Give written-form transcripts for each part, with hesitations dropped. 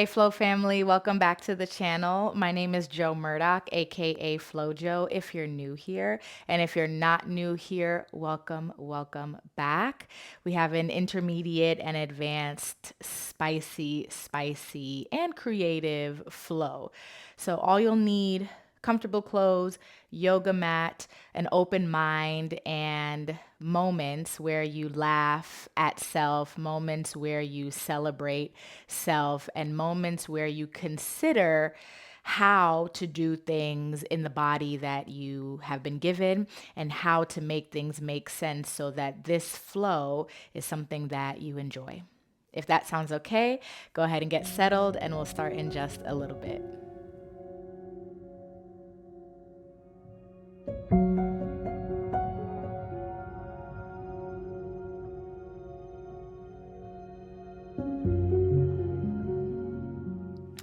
Hey Flow family, welcome back to the channel. My name is Jo Murdock, aka Flowjo if you're new here. And if you're not new here, welcome back. We have an intermediate and advanced spicy, and creative flow. So all you'll need, comfortable clothes, yoga mat, an open mind, and moments where you laugh at self, moments where you celebrate self, and moments where you consider how to do things in the body that you have been given and how to make things make sense so that this flow is something that you enjoy. If that sounds okay, go ahead and get settled and we'll start in just a little bit.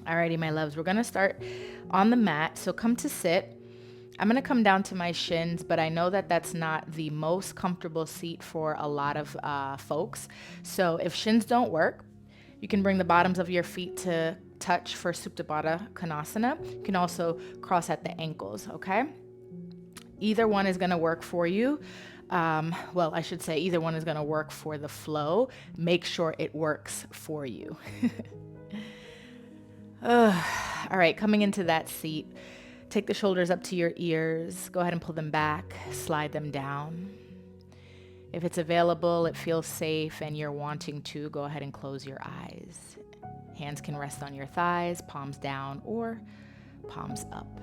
Alrighty, my loves, we're gonna start on the mat. So come to sit. I'm gonna come down to my shins, but I know that that's not the most comfortable seat for a lot of folks. So if shins don't work, you can bring the bottoms of your feet to touch for Supta Baddha Konasana. You can also cross at the ankles, okay? Either one is gonna work for you. Well, I should say either one is gonna work for the flow. Make sure it works for you. All right, coming into that seat, take the shoulders up to your ears. Go ahead and pull them back, slide them down. If it's available, it feels safe, and you're wanting to, go ahead and close your eyes. Hands can rest on your thighs, palms down or palms up.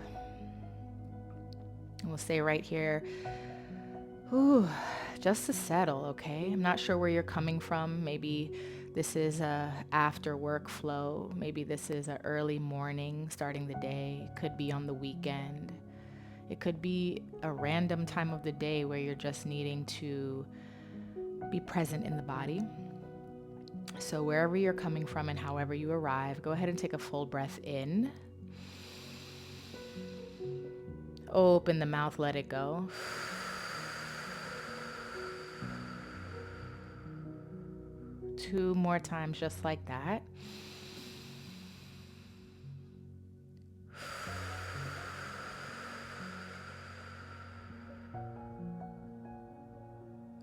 And we'll stay right here. Ooh, just to settle, okay? I'm not sure where you're coming from. Maybe this is a after work flow. Maybe this is an early morning starting the day. Could be on the weekend. It could be a random time of the day where you're just needing to be present in the body. So wherever you're coming from and however you arrive, go ahead and take a full breath in. Open the mouth, let it go. Two more times just like that.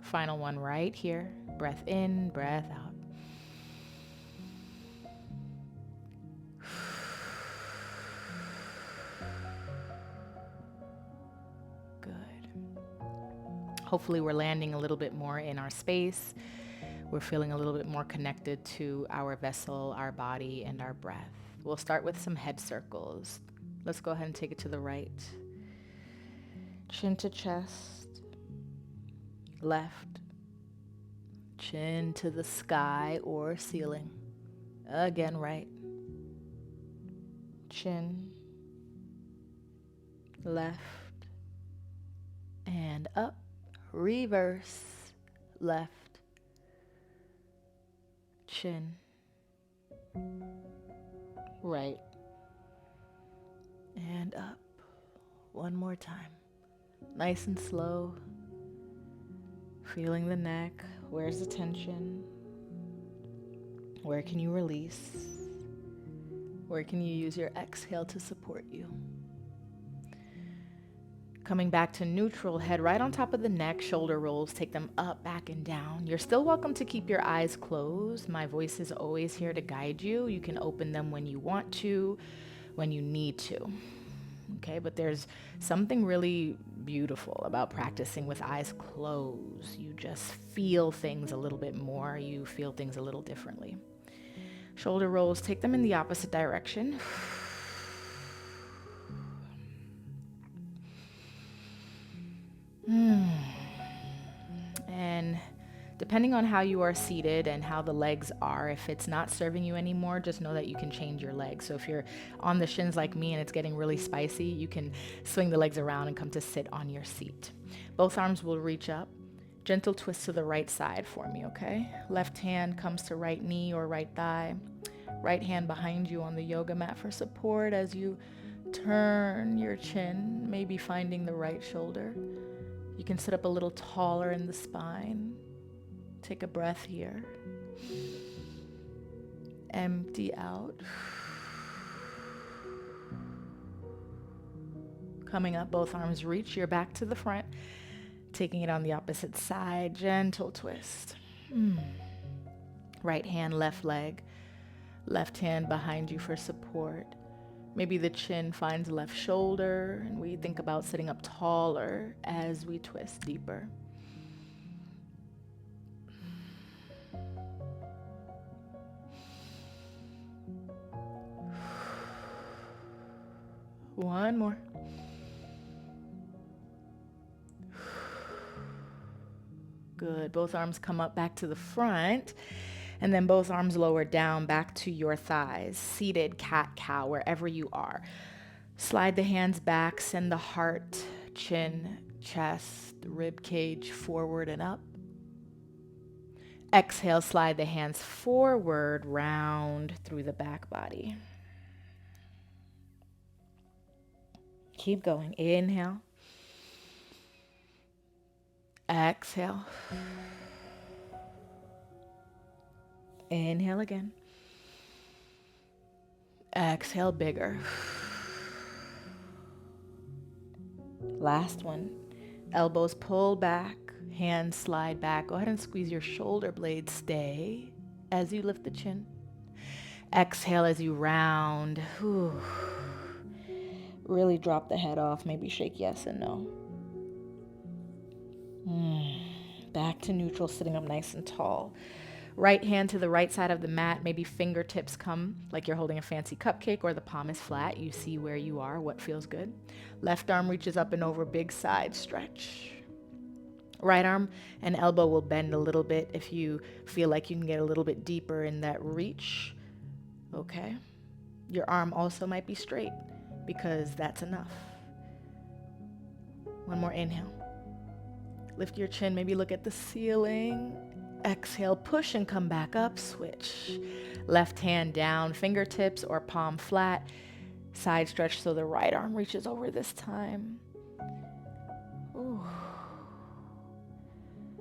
Final one right here. Breath in, breath out. Good. Hopefully we're landing a little bit more in our space. We're feeling a little bit more connected to our vessel, our body, and our breath. We'll start with some head circles. Let's go ahead and take it to the right. Chin to chest. Left. Chin to the sky or ceiling. Again, right. Chin. Left. And up. Reverse. Left. Chin. Right. And up. One more time. Nice and slow. Feeling the neck. Where's the tension? Where can you release? Where can you use your exhale to support you? Coming back to neutral, head right on top of the neck, shoulder rolls, take them up, back, and down. You're still welcome to keep your eyes closed. My voice is always here to guide you. You can open them when you want to, when you need to. Okay, but there's something really beautiful about practicing with eyes closed. You just feel things a little bit more. You feel things a little differently. Shoulder rolls, take them in the opposite direction. And depending on how you are seated and how the legs are, if it's not serving you anymore, just know that you can change your legs. So if you're on the shins like me and it's getting really spicy, you can swing the legs around and come to sit on your seat. Both arms will reach up. Gentle twist to the right side for me, okay? Left hand comes to right knee or right thigh. Right hand behind you on the yoga mat for support as you turn your chin, maybe finding the right shoulder. You can sit up a little taller in the spine. Take a breath here. Empty out. Coming up, both arms reach your back to the front, taking it on the opposite side, gentle twist. Right hand, left leg, left hand behind you for support. Maybe the chin finds left shoulder, and we think about sitting up taller as we twist deeper. One more. Good. Both arms come up back to the front, and then both arms lower down back to your thighs. Seated cat-cow, wherever you are. Slide the hands back, send the heart, chin, chest, rib cage forward and up. Exhale, slide the hands forward, round through the back body. Keep going. Inhale. Exhale. Inhale again. Exhale bigger. Last one. Elbows pull back, hands slide back. Go ahead and squeeze your shoulder blades. Stay as you lift the chin. Exhale as you round. Whew. Really drop the head off. Maybe shake yes and no. Back to neutral, sitting up nice and tall. Right hand to the right side of the mat. Maybe fingertips come like you're holding a fancy cupcake, or the palm is flat. You see where you are, what feels good. Left arm reaches up and over, big side stretch. Right arm and elbow will bend a little bit if you feel like you can get a little bit deeper in that reach. Okay. Your arm also might be straight because that's enough. One more inhale. Lift your chin, maybe look at the ceiling. Exhale, push and come back up, switch. Left hand down, fingertips or palm flat. Side stretch so the right arm reaches over this time. Ooh.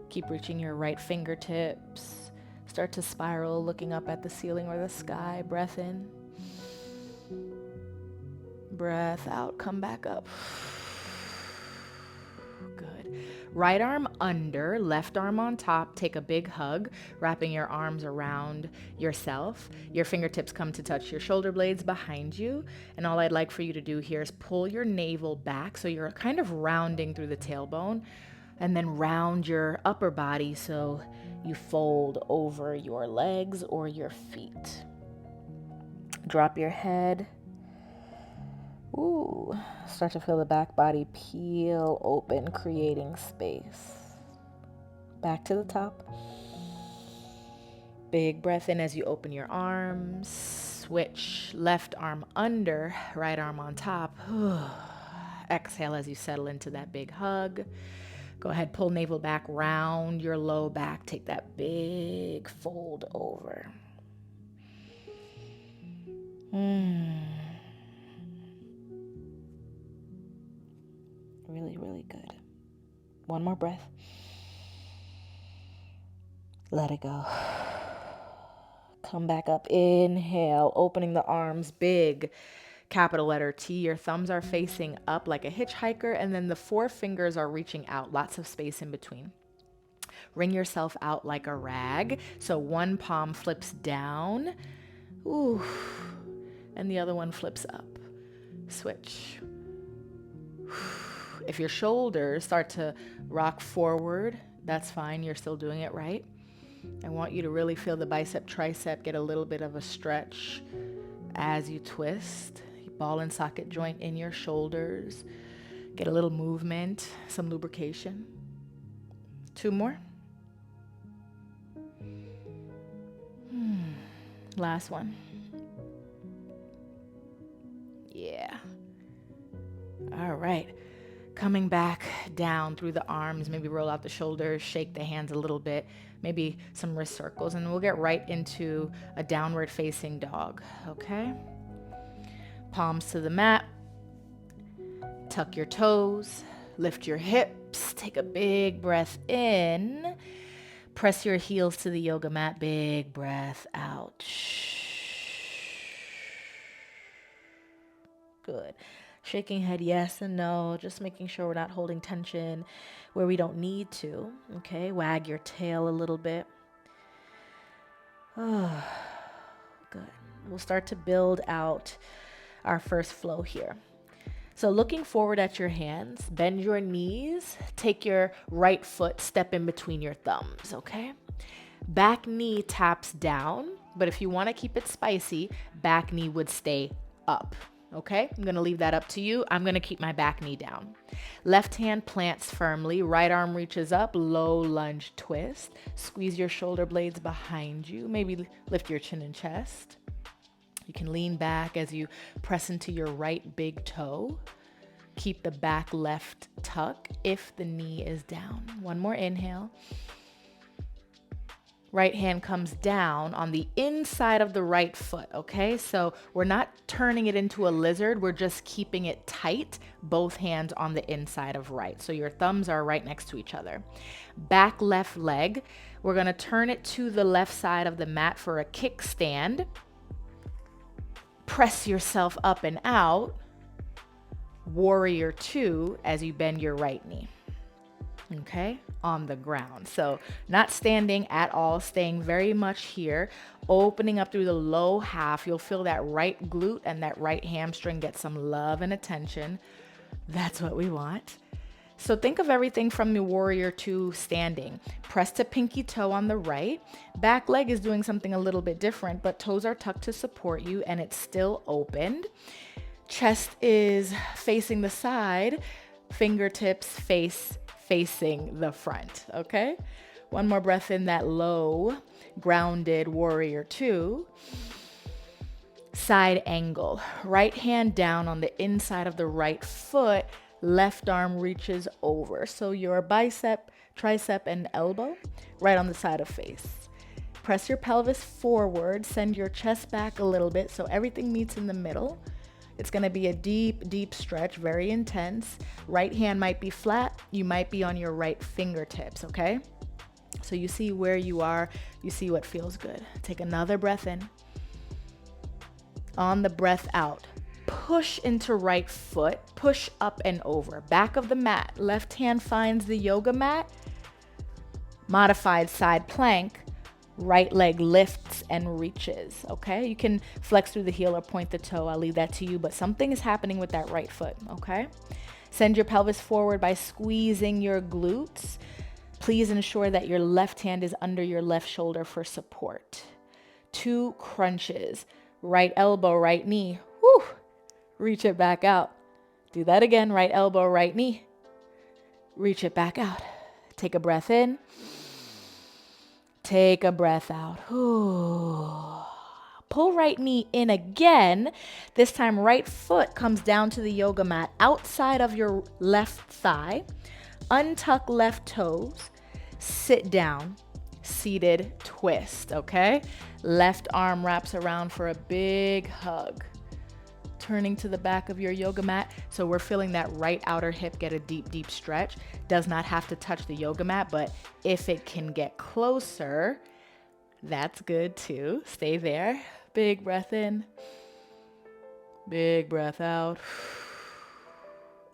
Keep reaching your right fingertips. Start to spiral, looking up at the ceiling or the sky. Breath in. Breath out, come back up. Good. Right arm under, left arm on top. Take a big hug, wrapping your arms around yourself. Your fingertips come to touch your shoulder blades behind you. And all I'd like for you to do here is pull your navel back so you're kind of rounding through the tailbone, and then round your upper body so you fold over your legs or your feet. Drop your head. Ooh, start to feel the back body peel open, creating space. Back to the top. Big breath in as you open your arms. Switch, left arm under, right arm on top. Exhale as you settle into that big hug. Go ahead, pull navel back, round your low back. Take that big fold over. Really, really good. One more breath. Let it go. Come back up. Inhale, opening the arms big. Capital letter T. Your thumbs are facing up like a hitchhiker, and then the four fingers are reaching out. Lots of space in between. Wring yourself out like a rag. So one palm flips down. Ooh. And the other one flips up. Switch. If your shoulders start to rock forward, that's fine. You're still doing it right. I want you to really feel the bicep, tricep get a little bit of a stretch as you twist. Ball and socket joint in your shoulders. Get a little movement, some lubrication. Two more. Last one. Yeah. All right. Coming back down through the arms, maybe roll out the shoulders, shake the hands a little bit, maybe some wrist circles, and we'll get right into a downward facing dog, okay? Palms to the mat, tuck your toes, lift your hips, take a big breath in, press your heels to the yoga mat, big breath out. Good. Shaking head yes and no, just making sure we're not holding tension where we don't need to. Okay, wag your tail a little bit. Oh, good. We'll start to build out our first flow here. So looking forward at your hands, bend your knees, take your right foot, step in between your thumbs, okay? Back knee taps down, but if you want to keep it spicy, back knee would stay up. Okay, I'm going to leave that up to you. I'm going to keep my back knee down. Left hand plants firmly. Right arm reaches up. Low lunge twist. Squeeze your shoulder blades behind you. Maybe lift your chin and chest. You can lean back as you press into your right big toe. Keep the back left tuck if the knee is down. One more inhale. Right hand comes down on the inside of the right foot, okay? So we're not turning it into a lizard, we're just keeping it tight, both hands on the inside of right. So your thumbs are right next to each other. Back left leg, we're gonna turn it to the left side of the mat for a kickstand. Press yourself up and out, warrior two, as you bend your right knee. Okay, on the ground. So not standing at all, staying very much here, opening up through the low half. You'll feel that right glute and that right hamstring get some love and attention. That's what we want. So think of everything from the warrior two standing. Press to pinky toe on the right. Back leg is doing something a little bit different, but toes are tucked to support you and it's still opened. Chest is facing the side, fingertips facing the front, okay? One more breath in that low, grounded warrior two. Side angle. Right hand down on the inside of the right foot, left arm reaches over. So your bicep, tricep, and elbow right on the side of face. Press your pelvis forward, send your chest back a little bit so everything meets in the middle. It's gonna be a deep, deep stretch, very intense. Right hand might be flat, you might be on your right fingertips, okay? So you see where you are, you see what feels good. Take another breath in. On the breath out, push into right foot, push up and over. Back of the mat, left hand finds the yoga mat. Modified side plank. Right leg lifts and reaches, okay? You can flex through the heel or point the toe. I'll leave that to you, but something is happening with that right foot, okay? Send your pelvis forward by squeezing your glutes. Please ensure that your left hand is under your left shoulder for support. 2 crunches. Right elbow, right knee. Woo! Reach it back out. Do that again. Right elbow, right knee. Reach it back out. Take a breath in. Take a breath out. Ooh. Pull right knee in again. This time right foot comes down to the yoga mat outside of your left thigh. Untuck left toes. Sit down. Seated twist, okay? Left arm wraps around for a big hug. Turning to the back of your yoga mat. So we're feeling that right outer hip get a deep, deep stretch. Does not have to touch the yoga mat, but if it can get closer, that's good too. Stay there. Big breath in. Big breath out.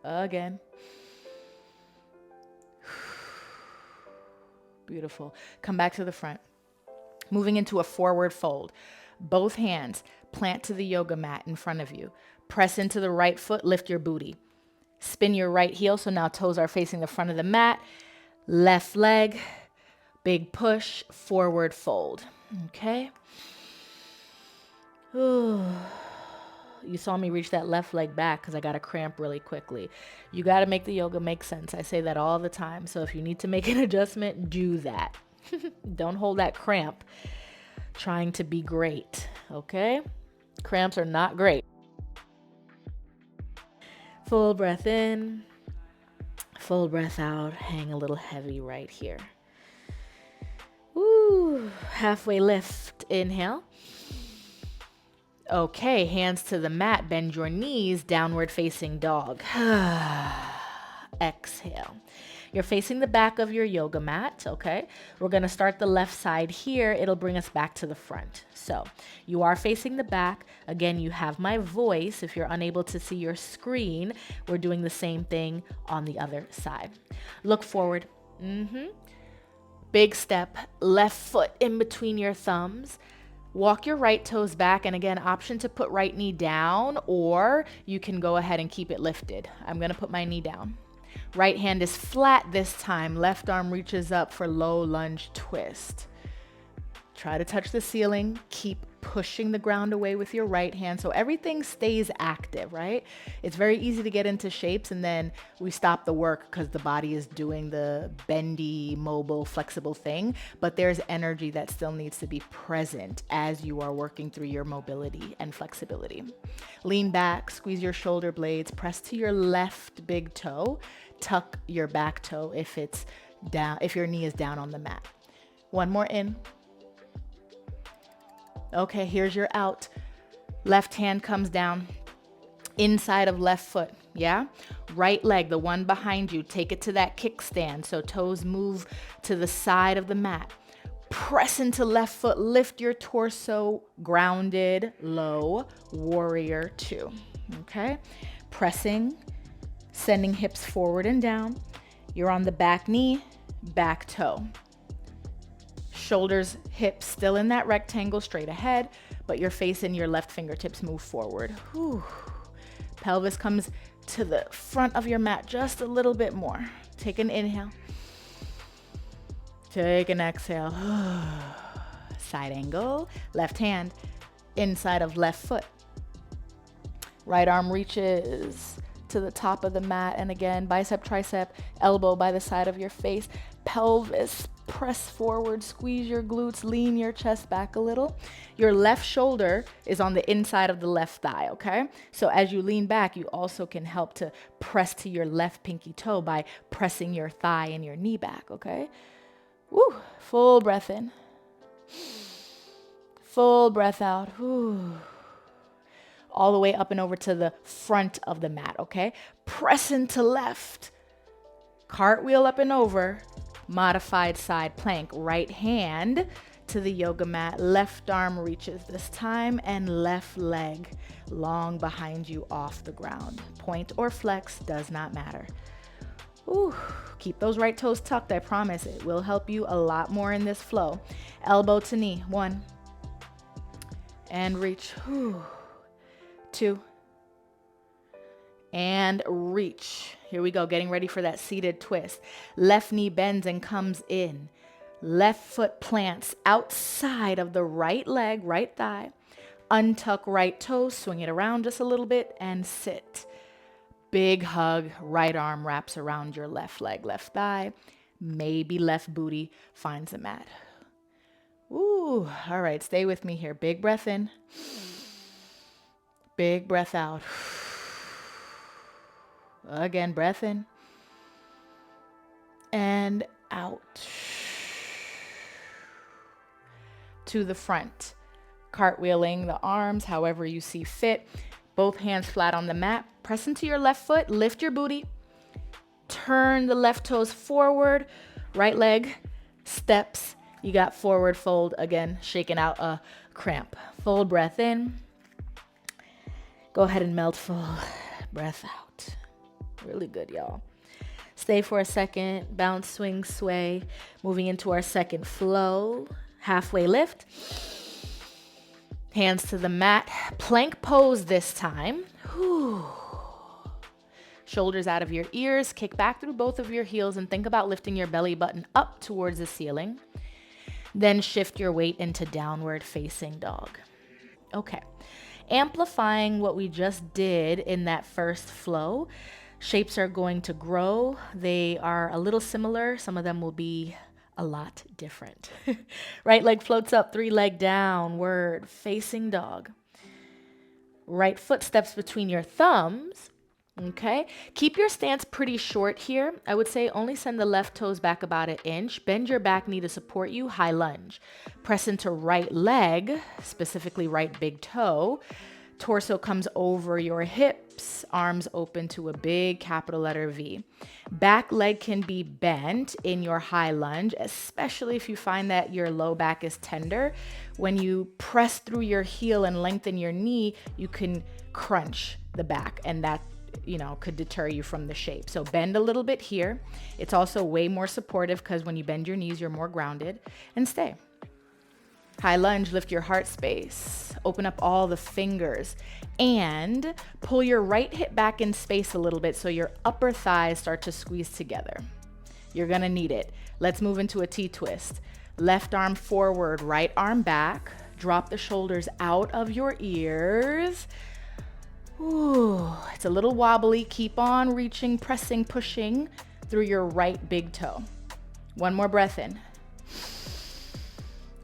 Again. Beautiful. Come back to the front. Moving into a forward fold. Both hands plant to the yoga mat in front of you. Press into the right foot, lift your booty. Spin your right heel, so now toes are facing the front of the mat. Left leg, big push, forward fold. Okay. Ooh. You saw me reach that left leg back because I got a cramp really quickly. You got to make the yoga make sense. I say that all the time. So if you need to make an adjustment, do that. Don't hold that cramp trying to be great, okay? Cramps are not great. Full breath in, full breath out. Hang a little heavy right here. Woo, halfway lift, inhale. Okay, hands to the mat, bend your knees, downward facing dog. Exhale. You're facing the back of your yoga mat, okay? We're gonna start the left side here. It'll bring us back to the front. So you are facing the back. Again, you have my voice. If you're unable to see your screen, we're doing the same thing on the other side. Look forward. Big step, left foot in between your thumbs. Walk your right toes back, and again, option to put right knee down, or you can go ahead and keep it lifted. I'm gonna put my knee down. Right hand is flat this time. Left arm reaches up for low lunge twist. Try to touch the ceiling. Keep pushing the ground away with your right hand so everything stays active, right? It's very easy to get into shapes and then we stop the work because the body is doing the bendy, mobile, flexible thing, but there's energy that still needs to be present as you are working through your mobility and flexibility. Lean back, squeeze your shoulder blades, press to your left big toe, tuck your back toe if it's down, if your knee is down on the mat. One more in. Okay, here's your out. Left hand comes down, inside of left foot, yeah? Right leg, the one behind you, take it to that kickstand so toes move to the side of the mat. Press into left foot, lift your torso, grounded, low, warrior two, okay? Pressing, sending hips forward and down. You're on the back knee, back toe. Shoulders, hips still in that rectangle straight ahead, but your face and your left fingertips move forward. Whew. Pelvis comes to the front of your mat just a little bit more. Take an inhale. Take an exhale. Side angle. Left hand inside of left foot. Right arm reaches to the top of the mat. And again, bicep, tricep, elbow by the side of your face. Pelvis, press forward, squeeze your glutes, lean your chest back a little. Your left shoulder is on the inside of the left thigh, okay? So as you lean back, you also can help to press to your left pinky toe by pressing your thigh and your knee back, okay? Woo, full breath in. Full breath out. Whew. All the way up and over to the front of the mat, okay? Press into left. Cartwheel up and over. Modified side plank. Right hand to the yoga mat. Left arm reaches this time, and left leg long behind you off the ground. Point or flex, does not matter. Ooh, keep those right toes tucked, I promise. It will help you a lot more in this flow. Elbow to knee, 1. And reach, 2. And reach. Here we go, getting ready for that seated twist. Left knee bends and comes in. Left foot plants outside of the right leg, right thigh. Untuck right toe, swing it around just a little bit and sit. Big hug, right arm wraps around your left leg, left thigh. Maybe left booty finds the mat. Ooh, all right, stay with me here. Big breath in. Big breath out. Again, breath in and out. To the front. Cartwheeling the arms however you see fit. Both hands flat on the mat. Press into your left foot. Lift your booty. Turn the left toes forward. Right leg steps. You got forward fold. Again, shaking out a cramp. Full breath in. Go ahead and melt full breath out. Really good, y'all. Stay for a second. Bounce, swing, sway. Moving into our second flow. Halfway lift. Hands to the mat. Plank pose this time. Whew. Shoulders out of your ears. Kick back through both of your heels and think about lifting your belly button up towards the ceiling. Then shift your weight into downward facing dog. Okay. Amplifying what we just did in that first flow. Shapes are going to grow. They are a little similar. Some of them will be a lot different. Right leg floats up, 3 leg downward, facing dog. Right foot steps between your thumbs. Okay. Keep your stance pretty short here. I would say only send the left toes back about 1 inch. Bend your back knee to support you. High lunge. Press into right leg, specifically right big toe. Torso comes over your hips, arms open to a big capital letter V. Back leg can be bent in your high lunge, especially if you find that your low back is tender. When you press through your heel and lengthen your knee, you can crunch the back, and that, could deter you from the shape. So bend a little bit here. It's also way more supportive because when you bend your knees, you're more grounded, and stay. High lunge, lift your heart space, open up all the fingers, and pull your right hip back in space a little bit so your upper thighs start to squeeze together. You're gonna need it. Let's move into a T-twist. Left arm forward, right arm back. Drop the shoulders out of your ears. Ooh, it's a little wobbly. Keep on reaching, pressing, pushing through your right big toe. One more breath in.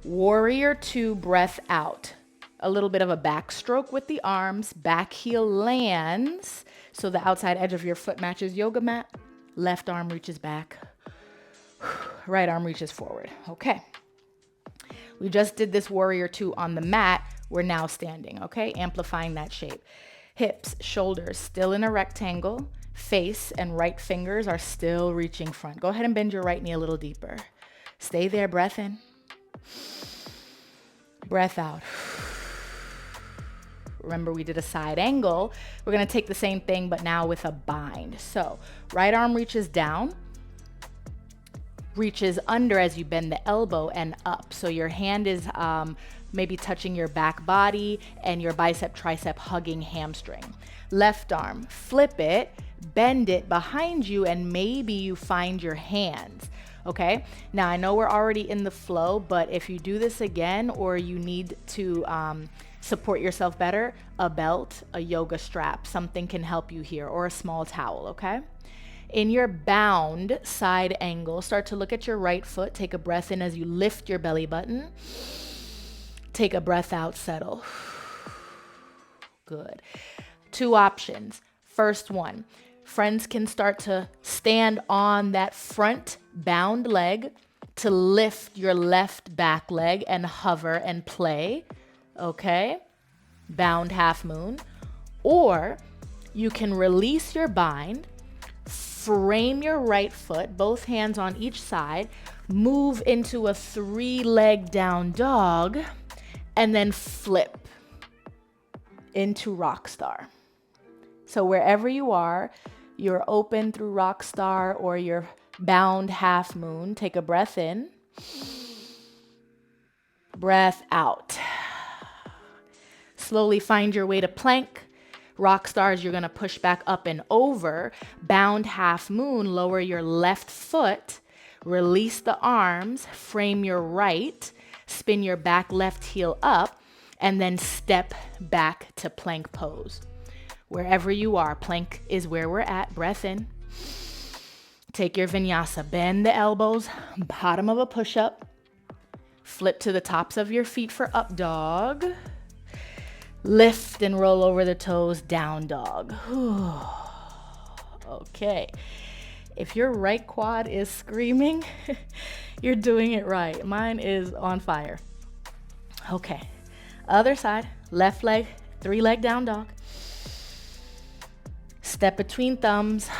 Warrior 2, breath out. A little bit of a backstroke with the arms. Back heel lands so the outside edge of your foot matches yoga mat. Left arm reaches back. Right arm reaches forward. Okay. We just did this Warrior 2 on the mat. We're now standing, okay? Amplifying that shape. Hips, shoulders still in a rectangle. Face and right fingers are still reaching front. Go ahead and bend your right knee a little deeper. Stay there, breath in. Breath out. Remember, we did a side angle. We're gonna take the same thing, but now with a bind. So right arm reaches down, reaches under as you bend the elbow and up. So your hand is maybe touching your back body and your bicep, tricep hugging hamstring. Left arm, flip it, bend it behind you, and maybe you find your hands. Okay, now I know we're already in the flow, but if you do this again or you need to support yourself better, a belt, a yoga strap, something can help you here, or a small towel, okay? In your bound side angle, start to look at your right foot. Take a breath in as you lift your belly button. Take a breath out, settle. Good. 2 options. First one, friends can start to stand on that front bound leg to lift your left back leg and hover and play, okay? Bound half moon. Or you can release your bind, frame your right foot, both hands on each side, move into a 3-leg down dog, and then flip into rock star. So wherever you are, you're open through rock star or you're bound half moon. Take a breath in, breath out. Slowly find your way to plank. Rock stars, you're gonna push back up and over. Bound half moon, lower your left foot, release the arms, frame your right, spin your back left heel up, and then step back to plank pose. Wherever you are, plank is where we're at. Breath in. Take your vinyasa, bend the elbows, bottom of a push-up. Flip to the tops of your feet for up dog. Lift and roll over the toes, down dog. Okay. If your right quad is screaming, you're doing it right. Mine is on fire. Okay. Other side, left leg, 3-leg down dog. Step between thumbs.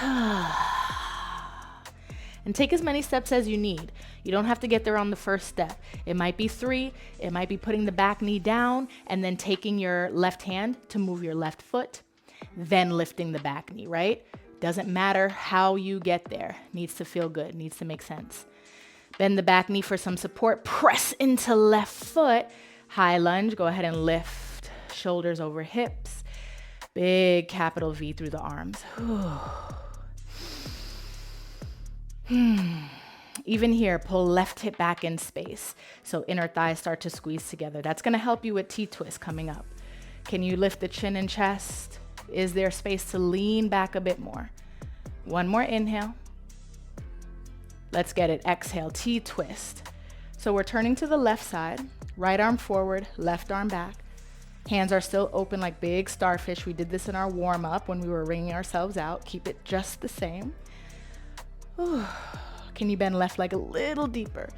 And take as many steps as you need. You don't have to get there on the first step. It might be 3. It might be putting the back knee down and then taking your left hand to move your left foot, then lifting the back knee, right? Doesn't matter how you get there. Needs to feel good, needs to make sense. Bend the back knee for some support. Press into left foot. High lunge, go ahead and lift. Shoulders over hips. Big capital V through the arms. Even here, pull left hip back in space. So inner thighs start to squeeze together. That's gonna help you with T-twist coming up. Can you lift the chin and chest? Is there space to lean back a bit more? One more inhale. Let's get it. Exhale, T-twist. So we're turning to the left side. Right arm forward, left arm back. Hands are still open like big starfish. We did this in our warm up when we were wringing ourselves out. Keep it just the same. Ooh. Can you bend left leg a little deeper?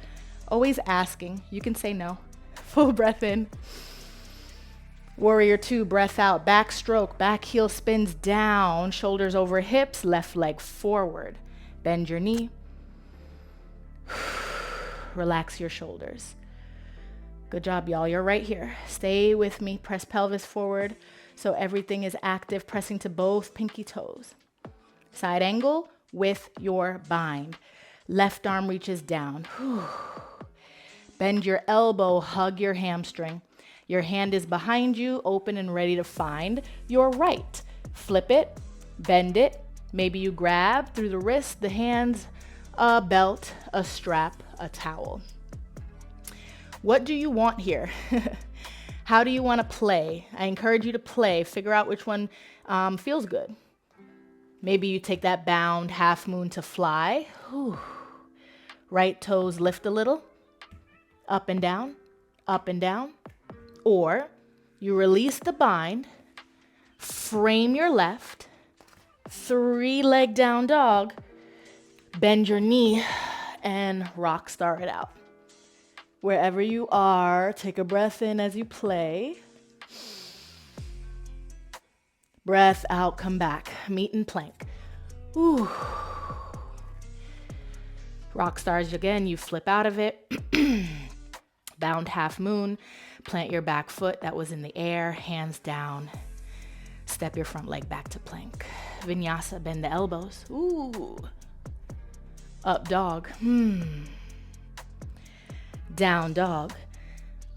Always asking. You can say no. Full breath in. Warrior 2, breath out, back stroke, back heel spins down, shoulders over hips, left leg forward. Bend your knee. Relax your shoulders. Good job, y'all. You're right here. Stay with me. Press pelvis forward so everything is active, pressing to both pinky toes. Side angle with your bind. Left arm reaches down. Bend your elbow, hug your hamstring. Your hand is behind you, open and ready to find your right. Flip it, bend it. Maybe you grab through the wrist, the hands, a belt, a strap, a towel. What do you want here? How do you want to play? I encourage you to play. Figure out which one feels good. Maybe you take that bound half moon to fly. Whew. Right toes lift a little. Up and down, up and down. Or you release the bind, frame your left, 3-leg down dog, bend your knee, and rock star it out. Wherever you are, take a breath in as you play. Breath out, come back, meet in plank. Ooh. Rock stars again, you flip out of it. Bound half moon, plant your back foot that was in the air, hands down. Step your front leg back to plank. Vinyasa, bend the elbows. Ooh. Up dog. Down dog.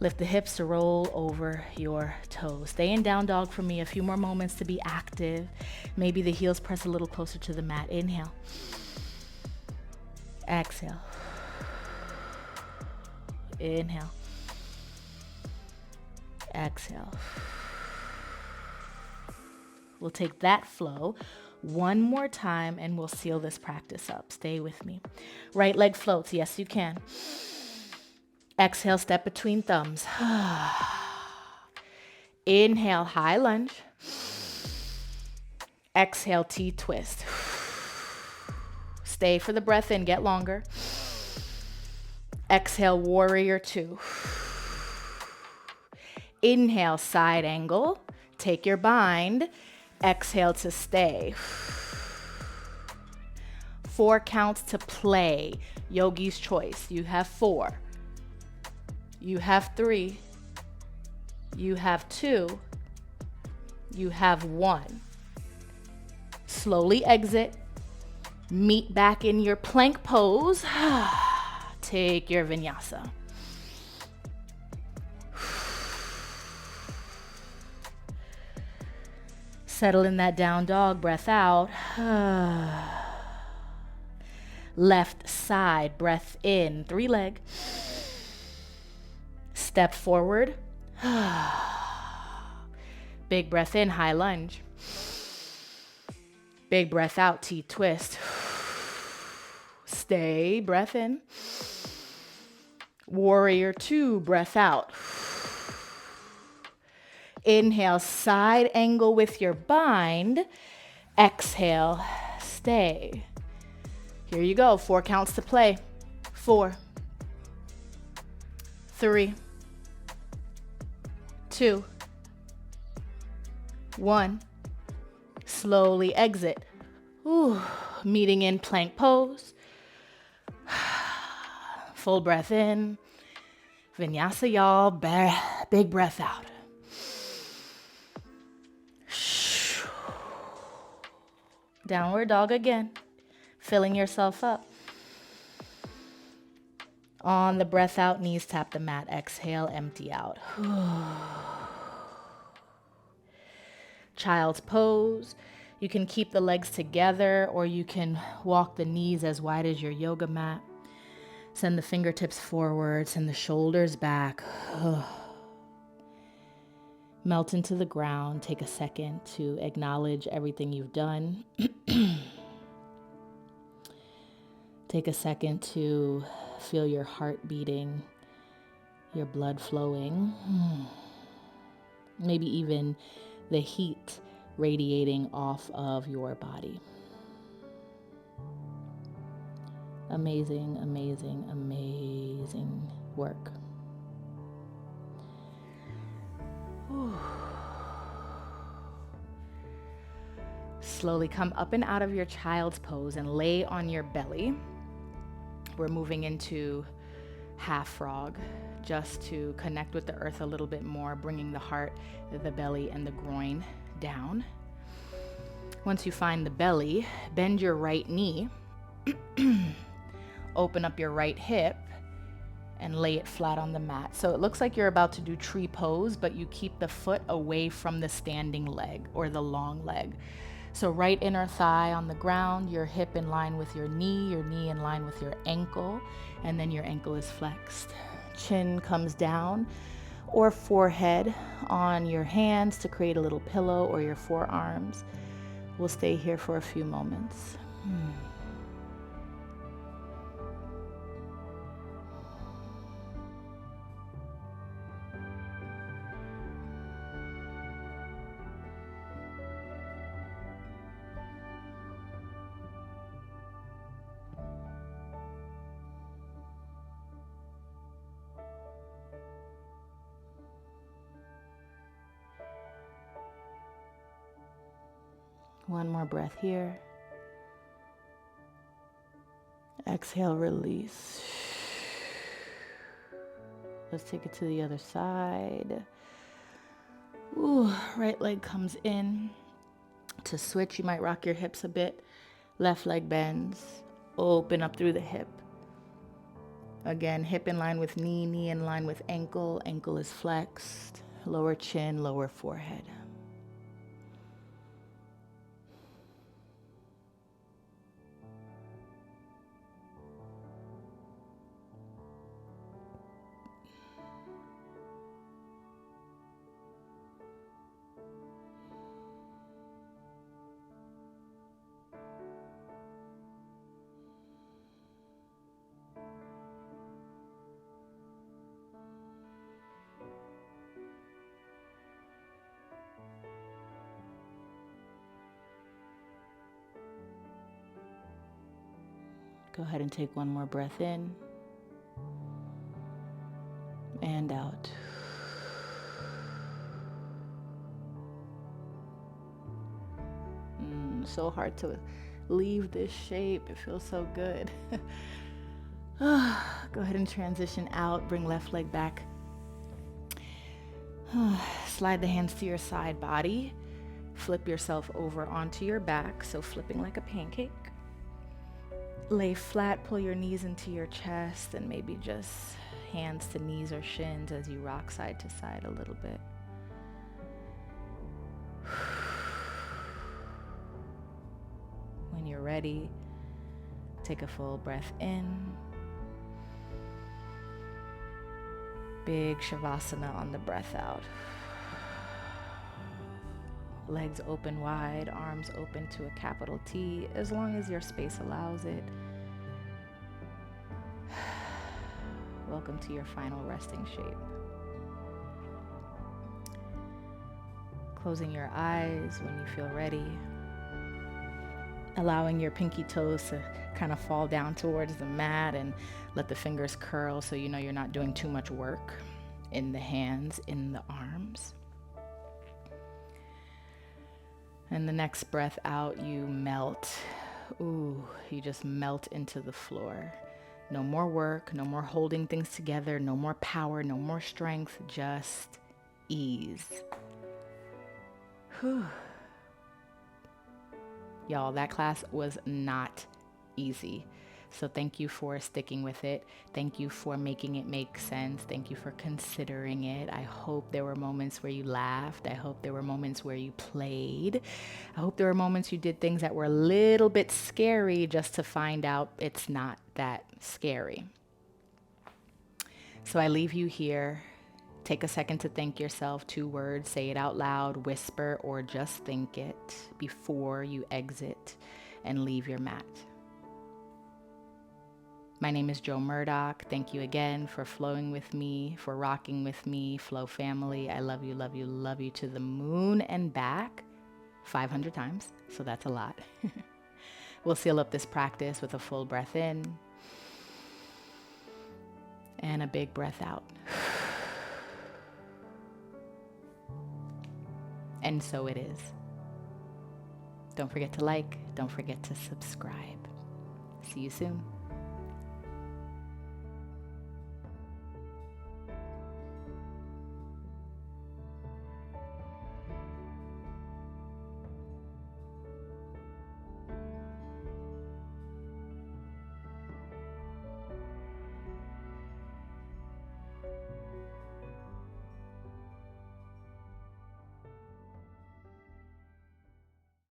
Lift the hips to roll over your toes. Stay in down dog for me. A few more moments to be active. Maybe the heels press a little closer to the mat. Inhale. Exhale. Inhale. Exhale. We'll take that flow one more time and we'll seal this practice up. Stay with me. Right leg floats. Yes, you can. Exhale, step between thumbs. Inhale, high lunge. Exhale, T-twist. Stay for the breath in, get longer. Exhale, warrior 2. Inhale, side angle. Take your bind. Exhale to stay. 4 counts to play. Yogi's choice. You have 4. You have 3. You have 2. You have 1. Slowly exit. Meet back in your plank pose. Take your vinyasa. Settle in that down dog, breath out. Left side, breath in, 3-leg. Step forward. Big breath in, high lunge. Big breath out, T-twist. Stay, breath in. Warrior 2, breath out. Inhale, side angle with your bind. Exhale, stay. Here you go, 4 counts to play. 4, 3, 2, 1. Slowly exit. Ooh, meeting in plank pose. Full breath in. Vinyasa, y'all. Big breath out. Downward dog again. Filling yourself up. On the breath out, knees tap the mat. Exhale, empty out. Child's pose. You can keep the legs together or you can walk the knees as wide as your yoga mat. Send the fingertips forward, send the shoulders back. Melt into the ground. Take a second to acknowledge everything you've done. Take a second to feel your heart beating, your blood flowing. Maybe even the heat radiating off of your body. Amazing, amazing, amazing work. Whew. Slowly come up and out of your child's pose and lay on your belly. We're moving into half frog just to connect with the earth a little bit more, bringing the heart, the belly, and the groin down. Once you find the belly, bend your right knee, open up your right hip, and lay it flat on the mat. So it looks like you're about to do tree pose, but you keep the foot away from the standing leg or the long leg. So right inner thigh on the ground, your hip in line with your knee in line with your ankle, and then your ankle is flexed. Chin comes down, or forehead on your hands to create a little pillow, or your forearms. We'll stay here for a few moments. One more breath here. Exhale, release. Let's take it to the other side. Ooh, right leg comes in. To switch, you might rock your hips a bit. Left leg bends. Open up through the hip. Again, hip in line with knee, knee in line with ankle. Ankle is flexed. Lower chin, lower forehead. Go ahead and take one more breath in and out. So hard to leave this shape. It feels so good. Go ahead and transition out. Bring left leg back. Slide the hands to your side body. Flip yourself over onto your back. So flipping like a pancake. Lay flat, pull your knees into your chest, and maybe just hands to knees or shins as you rock side to side a little bit. When you're ready, take a full breath in. Big Shavasana on the breath out. Legs open wide, arms open to a capital T, as long as your space allows it. Welcome to your final resting shape. Closing your eyes when you feel ready. Allowing your pinky toes to kind of fall down towards the mat and let the fingers curl so you know you're not doing too much work in the hands, in the arms. And the next breath out, you melt. Ooh, you just melt into the floor. No more work, no more holding things together, no more power, no more strength, just ease. Whew. Y'all, that class was not easy. So thank you for sticking with it. Thank you for making it make sense. Thank you for considering it. I hope there were moments where you laughed. I hope there were moments where you played. I hope there were moments you did things that were a little bit scary just to find out it's not that scary. So I leave you here. Take a second to thank yourself. 2 words, say it out loud, whisper, or just think it before you exit and leave your mat. My name is Murdock. Thank you again for flowing with me, for rocking with me, Flow family. I love you, love you, love you to the moon and back 500 times. So that's a lot. We'll seal up this practice with a full breath in and a big breath out. And so it is. Don't forget to like. Don't forget to subscribe. See you soon.